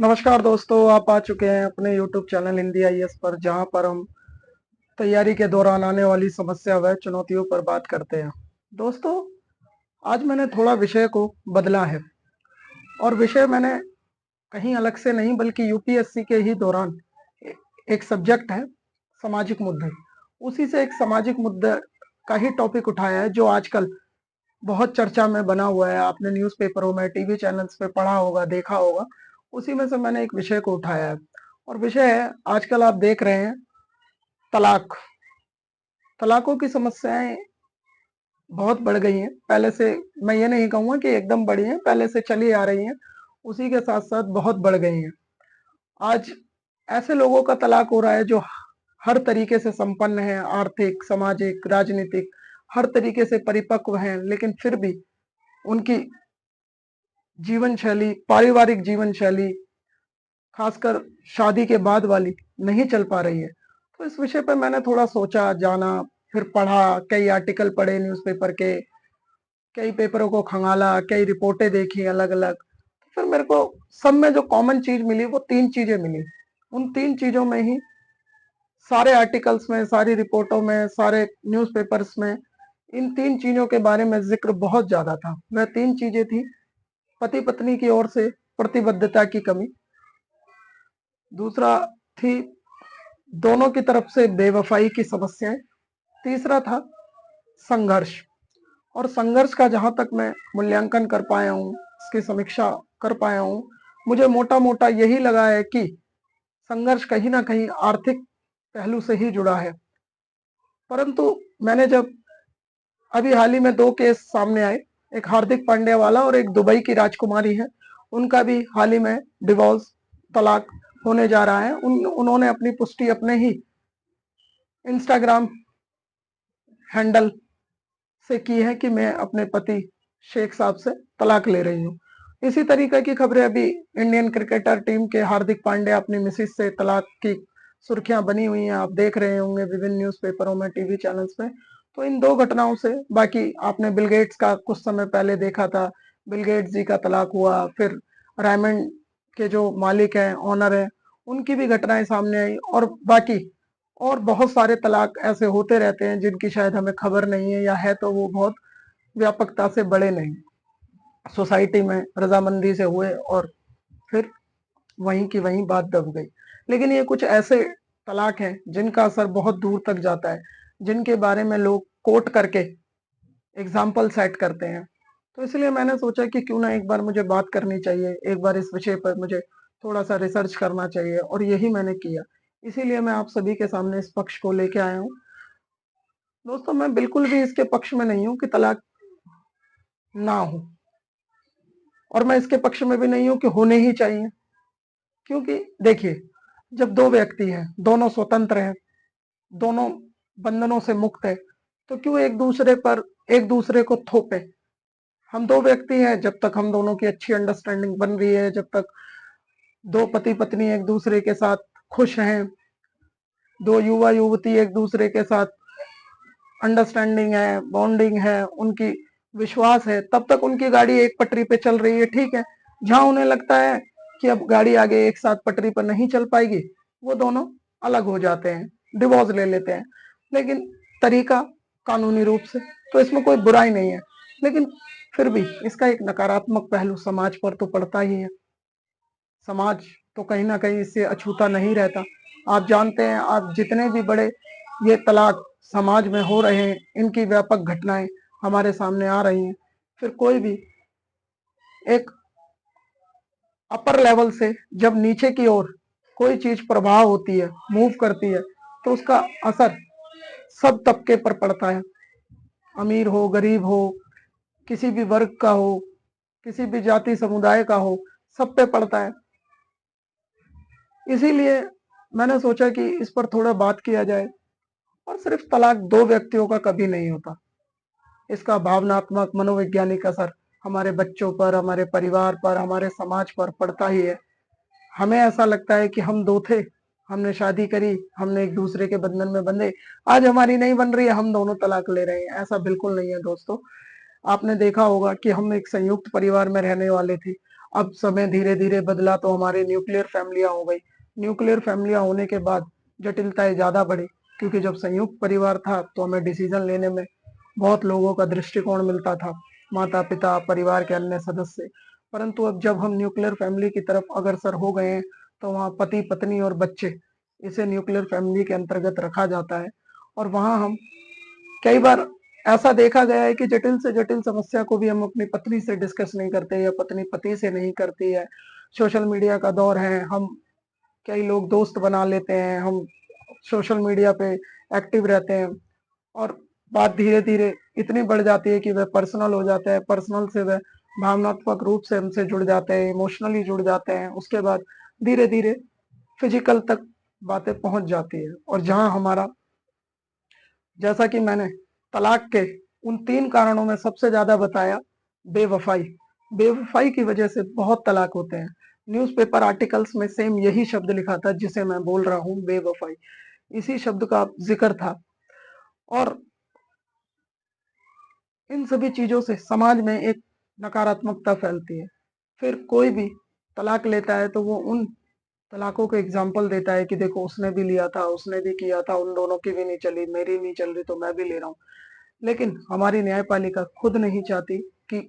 नमस्कार दोस्तों, आप आ चुके हैं अपने YouTube चैनल हिंदी आईएएस पर, जहां पर हम तैयारी के दौरान आने वाली समस्या व चुनौतियों पर बात करते हैं। दोस्तों, आज मैंने थोड़ा विषय को बदला है और विषय मैंने कहीं अलग से नहीं बल्कि यूपीएससी के ही दौरान एक सब्जेक्ट है सामाजिक मुद्दे, उसी से एक सामाजिक मुद्दे का ही टॉपिक उठाया है जो आजकल बहुत चर्चा में बना हुआ है। आपने न्यूज़पेपरों में, टीवी चैनल्स पे पढ़ा होगा, देखा होगा। उसी में से मैंने एक विषय को उठाया है और विषय है, आजकल आप देख रहे हैं, तलाक। तलाकों की समस्याएं बहुत बढ़ गई हैं। पहले से, मैं ये नहीं कहूँगा कि एकदम बढ़ी हैं, पहले से चली आ रही हैं, उसी के साथ-साथ बहुत बढ़ गई हैं। आज ऐसे लोगों का तलाक हो रहा है जो हर तरीके से संपन्न हैं, आर्थिक, सामाजिक, राजनीतिक, हर तरीके से परिपक्व हैं, लेकिन फिर भी उनकी जीवन शैली, पारिवारिक जीवन शैली, खासकर शादी के बाद वाली, नहीं चल पा रही है। तो इस विषय पे मैंने थोड़ा सोचा, जाना, फिर पढ़ा, कई आर्टिकल पढ़े न्यूज़पेपर के, कई पेपरों को खंगाला, कई रिपोर्टें देखी अलग-अलग। फिर मेरे को सब में जो कॉमन चीज़ मिली वो 3 चीज़ें मिली। उन 3 चीज़ों में ही सारे आर्टिकल्स में, सारी रिपोर्टों में, सारे न्यूज़पेपर्स में इन 3 चीज़ों के बारे में ज़िक्र बहुत ज़्यादा था। वह 3 चीज़ें थी, पति-पत्नी की ओर से प्रतिबद्धता की कमी, दूसरा थी दोनों की तरफ से बेवफाई की समस्याएं, तीसरा था संघर्ष। और संघर्ष का जहां तक मैं मूल्यांकन कर पाया हूँ, इसकी समीक्षा कर पाया हूँ, मुझे मोटा मोटा यही लगा है कि संघर्ष कहीं ना कहीं आर्थिक पहलू से ही जुड़ा है। परंतु मैंने जब अभी हाल ही में 2 केस सामने आए, एक हार्दिक पांड्या वाला और एक दुबई की राजकुमारी है, उनका भी हाल ही में डिवोर्स, तलाक होने जा रहा है। उन्होंने अपनी पुष्टि अपने ही इंस्टाग्राम हैंडल से की है कि मैं अपने पति शेख साहब से तलाक ले रही हूँ। इसी तरीके की खबरें अभी इंडियन क्रिकेटर टीम के हार्दिक पांड्या अपनी मिसिस से तलाक की सुर्खियां बनी हुई हैं, आप देख रहे होंगे विभिन्न न्यूज़पेपरों में, टीवी चैनल्स में। तो इन 2 घटनाओं से, बाकी आपने बिल गेट्स का कुछ समय पहले देखा था, बिल गेट्स जी का तलाक हुआ, फिर रायमंड के जो मालिक हैं, ओनर हैं, उनकी भी घटनाएं सामने आई, और बाकी और बहुत सारे तलाक ऐसे होते रहते हैं जिनकी शायद हमें खबर नहीं है, या है तो वो बहुत व्यापकता से बड़े नहीं, सोसाइटी में रजामंदी से हुए और फिर वहीं की वहीं बात दब गई। लेकिन ये कुछ ऐसे तलाक हैं जिनका असर बहुत दूर तक जाता है, जिनके बारे में लोग कोट करके एग्जाम्पल सेट करते हैं। तो इसलिए मैंने सोचा कि क्यों ना एक बार मुझे बात करनी चाहिए, एक बार इस विषय पर मुझे थोड़ा सा रिसर्च करना चाहिए, और यही मैंने किया। इसीलिए मैं आप सभी के सामने इस पक्ष को लेके आया हूँ। दोस्तों, मैं बिल्कुल भी इसके पक्ष में नहीं हूँ कि तलाक ना हो, और मैं इसके पक्ष में भी नहीं हूँ कि होने ही चाहिए। क्योंकि देखिए, जब 2 व्यक्ति हैं, दोनों स्वतंत्र हैं, दोनों बंधनों से मुक्त है, तो क्यों एक दूसरे पर एक दूसरे को थोपे। हम 2 व्यक्ति हैं, जब तक हम दोनों की अच्छी अंडरस्टैंडिंग बन रही है, जब तक 2 पति पत्नी एक दूसरे के साथ खुश हैं, 2 युवा युवती एक दूसरे के साथ अंडरस्टैंडिंग है, बॉन्डिंग है, उनकी विश्वास है, तब तक उनकी गाड़ी एक पटरी पे चल रही है, ठीक है। जहां उन्हें लगता है कि अब गाड़ी आगे एक साथ पटरी पर नहीं चल पाएगी, वो दोनों अलग हो जाते हैं, डिवोर्स ले लेते हैं। लेकिन तरीका कानूनी रूप से, तो इसमें कोई बुराई नहीं है। लेकिन फिर भी इसका एक नकारात्मक पहलू समाज पर तो पड़ता ही है। समाज तो कहीं ना कहीं इससे अछूता नहीं रहता। आप जानते हैं, आप जितने भी बड़े ये तलाक समाज में हो रहे हैं, इनकी व्यापक घटनाएं हमारे सामने आ रही हैं, फिर कोई भी एक अपर लेवल से जब नीचे की ओर कोई चीज प्रभाव होती है, मूव करती है, तो उसका असर सब तबके पर पड़ता है। अमीर हो, गरीब हो, किसी भी वर्ग का हो, किसी भी जाति समुदाय का हो, सब पे पड़ता है। इसीलिए मैंने सोचा कि इस पर थोड़ा बात किया जाए। और सिर्फ तलाक 2 व्यक्तियों का कभी नहीं होता, इसका भावनात्मक, मनोवैज्ञानिक असर हमारे बच्चों पर, हमारे परिवार पर, हमारे समाज पर पड़ता ही है। हमें ऐसा लगता है कि हम 2 थे, हमने शादी करी, हमने एक दूसरे के बंधन में बंधे, आज हमारी नहीं बन रही है, हम दोनों तलाक ले रहे हैं। ऐसा बिल्कुल नहीं है दोस्तों। आपने देखा होगा कि हम एक संयुक्त परिवार में रहने वाले थे, अब समय धीरे धीरे बदला तो हमारे न्यूक्लियर फैमिलियां हो गई। न्यूक्लियर फैमिलियां होने के बाद जटिलताएं ज्यादा बढ़ी, क्योंकि जब संयुक्त परिवार था तो हमें डिसीजन लेने में बहुत लोगों का दृष्टिकोण मिलता था, माता पिता, परिवार के अन्य सदस्य। परंतु अब जब हम न्यूक्लियर फैमिली की तरफ अग्रसर हो गए हैं तो वहाँ पति पत्नी और बच्चे, इसे न्यूक्लियर फैमिली के अंतर्गत रखा जाता है। और वहाँ हम कई बार ऐसा देखा गया है कि जटिल से जटिल समस्या को भी हम अपनी पत्नी से डिस्कस नहीं करते, या पत्नी पति से नहीं करती है। सोशल मीडिया का दौर है, हम कई लोग दोस्त बना लेते हैं, हम सोशल मीडिया पे एक्टिव रहते हैं, और बात धीरे धीरे इतनी बढ़ जाती है कि वह पर्सनल हो जाता है। पर्सनल से वह भावनात्मक रूप से हमसे जुड़ जाते हैं, इमोशनली जुड़ जाते हैं। उसके बाद धीरे धीरे फिजिकल तक बातें पहुंच जाती है। और जहां हमारा, जैसा कि मैंने तलाक के उन 3 कारणों में सबसे ज्यादा बताया, बेवफाई। बेवफाई की वजह से बहुत तलाक होते हैं। न्यूज़पेपर आर्टिकल्स में सेम यही शब्द लिखा था जिसे मैं बोल रहा हूँ, बेवफाई। इसी शब्द का जिक्र था। और इन सभी चीजों से समाज में एक नकारात्मकता फैलती है। फिर कोई भी तलाक लेता है तो वो उन तलाकों के एग्जाम्पल देता है कि देखो उसने भी लिया था, उसने भी किया था, उन दोनों की भी नहीं चली, मेरी नहीं चल रही तो मैं भी ले रहा हूँ। लेकिन हमारी न्यायपालिका खुद नहीं चाहती कि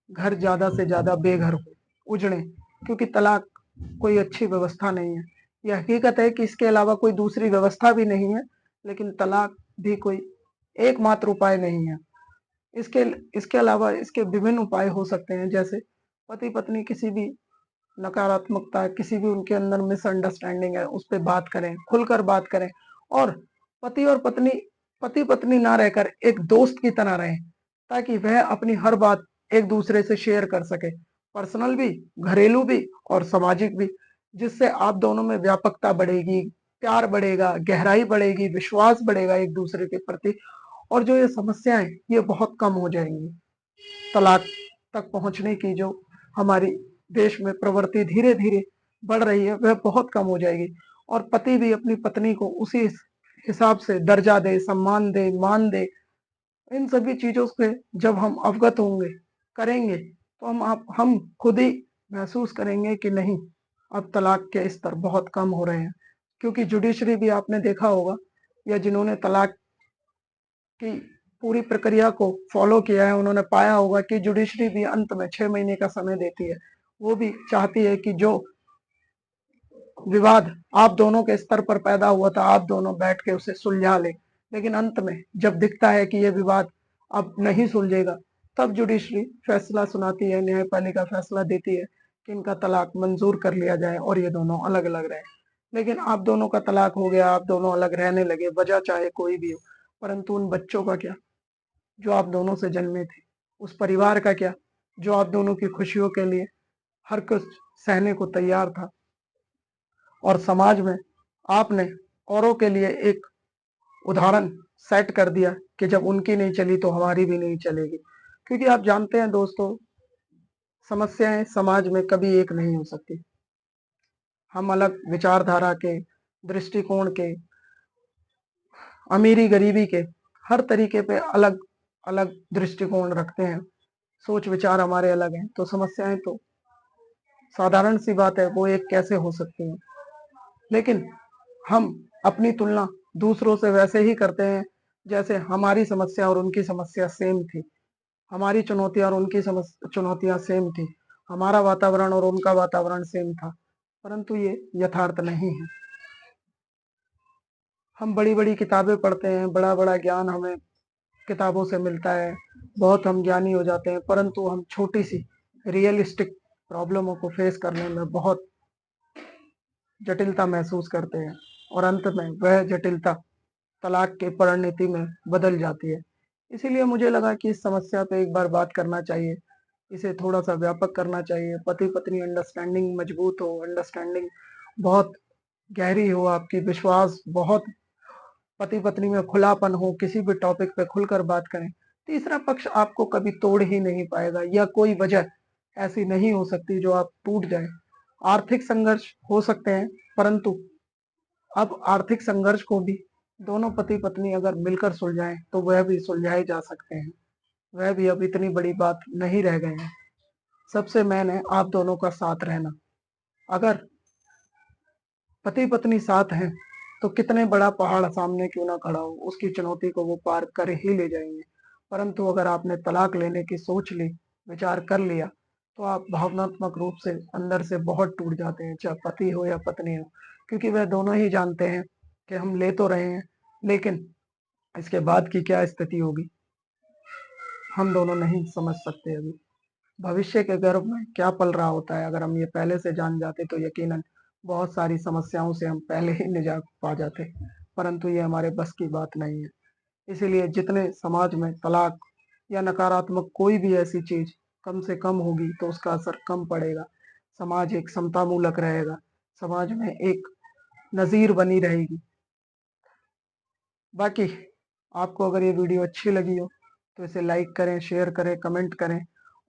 घर ज्यादा से ज्यादा बेघर हो, उजड़े, क्योंकि तलाक कोई अच्छी व्यवस्था नहीं है। यह हकीकत है कि इसके अलावा कोई दूसरी व्यवस्था भी नहीं है, लेकिन तलाक भी कोई एकमात्र उपाय नहीं है। इसके इसके अलावा इसके विभिन्न उपाय हो सकते हैं, जैसे पति पत्नी किसी भी नकारात्मकता, किसी भी उनके अंदर मिसअंडरस्टैंडिंग है, उस पर बात करें, खुलकर बात करें। और पति और पत्नी, पति पत्नी ना रहकर एक दोस्त की तरह रहें, ताकि वह अपनी हर बात एक दूसरे से शेयर कर सके, पर्सनल भी, घरेलू भी और सामाजिक भी। जिससे आप दोनों में व्यापकता बढ़ेगी, प्यार बढ़ेगा, गहराई बढ़ेगी, विश्वास बढ़ेगा एक दूसरे के प्रति। और जो ये समस्याएं, ये बहुत कम हो जाएंगी। तलाक तक पहुंचने की जो हमारी देश में प्रवृत्ति धीरे धीरे बढ़ रही है, वह बहुत कम हो जाएगी। और पति भी अपनी पत्नी को उसी हिसाब से दर्जा दे, सम्मान दे, मान दे। इन सभी चीजों से जब हम अवगत होंगे, करेंगे, तो हम खुद ही महसूस करेंगे कि नहीं, अब तलाक के स्तर बहुत कम हो रहे हैं। क्योंकि जुडिशरी भी आपने देखा होगा, या जिन्होंने तलाक की पूरी प्रक्रिया को फॉलो किया है, उन्होंने पाया होगा कि जुडिशरी भी अंत में 6 महीने का समय देती है। वो भी चाहती है कि जो विवाद आप दोनों के स्तर पर पैदा हुआ था, आप दोनों बैठ के उसे सुलझा ले। लेकिन अंत में जब दिखता है कि ये विवाद अब नहीं सुलझेगा, तब जुडिशरी फैसला सुनाती है, न्यायपालिका फैसला देती है कि इनका तलाक मंजूर कर लिया जाए और ये दोनों अलग अलग रहे। लेकिन आप दोनों का तलाक हो गया, आप दोनों अलग रहने लगे, वजह चाहे कोई भी हो, परंतु उन बच्चों का क्या जो आप दोनों से जन्मे थे? उस परिवार का क्या जो आप दोनों की खुशियों के लिए हर कुछ सहने को तैयार था? और समाज में आपने औरों के लिए एक उदाहरण सेट कर दिया कि जब उनकी नहीं चली तो हमारी भी नहीं चलेगी। क्योंकि आप जानते हैं दोस्तों, समस्याएं समाज में कभी एक नहीं हो सकती। हम अलग विचारधारा के, दृष्टिकोण के, अमीरी गरीबी के, हर तरीके पे अलग अलग दृष्टिकोण रखते हैं, सोच विचार हमारे अलग हैं। तो समस्याएं तो साधारण सी बात है, वो एक कैसे हो सकती हैं। लेकिन हम अपनी तुलना दूसरों से वैसे ही करते हैं जैसे हमारी समस्या और उनकी समस्या सेम थी, हमारी चुनौतियां और उनकी चुनौतियां सेम थी, हमारा वातावरण और उनका वातावरण सेम था। परंतु ये यथार्थ नहीं है। हम बड़ी बड़ी किताबें पढ़ते हैं, बड़ा बड़ा ज्ञान हमें किताबों से मिलता है, बहुत हम ज्ञानी हो जाते हैं, परंतु हम छोटी सी रियलिस्टिक प्रॉब्लमों को फेस करने में बहुत जटिलता महसूस करते हैं। और अंत में वह जटिलता तलाक के परिणति में बदल जाती है। इसीलिए मुझे लगा कि इस समस्या पे एक बार बात करना चाहिए, इसे थोड़ा सा व्यापक करना चाहिए। पति पत्नी अंडरस्टैंडिंग मजबूत हो, अंडरस्टैंडिंग बहुत गहरी हो, आपकी विश्वास बहुत, पति पत्नी में खुलापन हो, किसी भी टॉपिक पे खुलकर बात करें, तीसरा पक्ष आपको कभी तोड़ ही नहीं पाएगा, या कोई वजह ऐसी नहीं हो सकती जो आप टूट जाए। आर्थिक संघर्ष हो सकते हैं, परंतु अब आर्थिक संघर्ष को भी दोनों पति पत्नी अगर मिलकर सुलझाएं तो वह भी सुलझाए जा सकते हैं। वह भी अब इतनी बड़ी बात नहीं रह गए हैं। सबसे मेन है आप दोनों का साथ रहना। अगर पति पत्नी साथ हैं तो कितने बड़ा पहाड़ सामने क्यों ना खड़ा हो, उसकी चुनौती को वो पार कर ही ले जाएंगे। परंतु अगर आपने तलाक लेने की सोच ली, विचार कर लिया, तो आप भावनात्मक रूप से अंदर से बहुत टूट जाते हैं, चाहे पति हो या पत्नी हो, क्योंकि वह दोनों ही जानते हैं कि हम ले तो रहे हैं, लेकिन इसके बाद की क्या स्थिति होगी हम दोनों नहीं समझ सकते अभी। भविष्य के गर्भ में क्या पल रहा होता है, अगर हम ये पहले से जान जाते तो यकीनन बहुत सारी समस्याओं से हम पहले ही निजात पा जाते, परंतु ये हमारे बस की बात नहीं है। इसीलिए जितने समाज में तलाक या नकारात्मक कोई भी ऐसी चीज कम से कम होगी तो उसका असर कम पड़ेगा। समाज एक समतामूलक रहेगा, समाज में एक नज़ीर बनी रहेगी। बाकी आपको अगर ये वीडियो अच्छी लगी हो तो इसे लाइक करें, शेयर करें, कमेंट करें,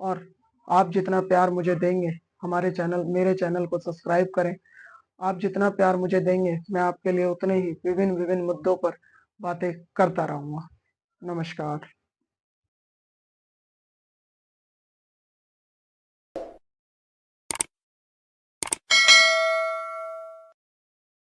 और आप जितना प्यार मुझे देंगे, मेरे चैनल को सब्सक्राइब करें। आप जितना प्यार मुझे देंगे मैं आपके लिए उतने ही विभिन्न विभिन्न मुद्दों पर बातें करता रहूँगा। नमस्कार।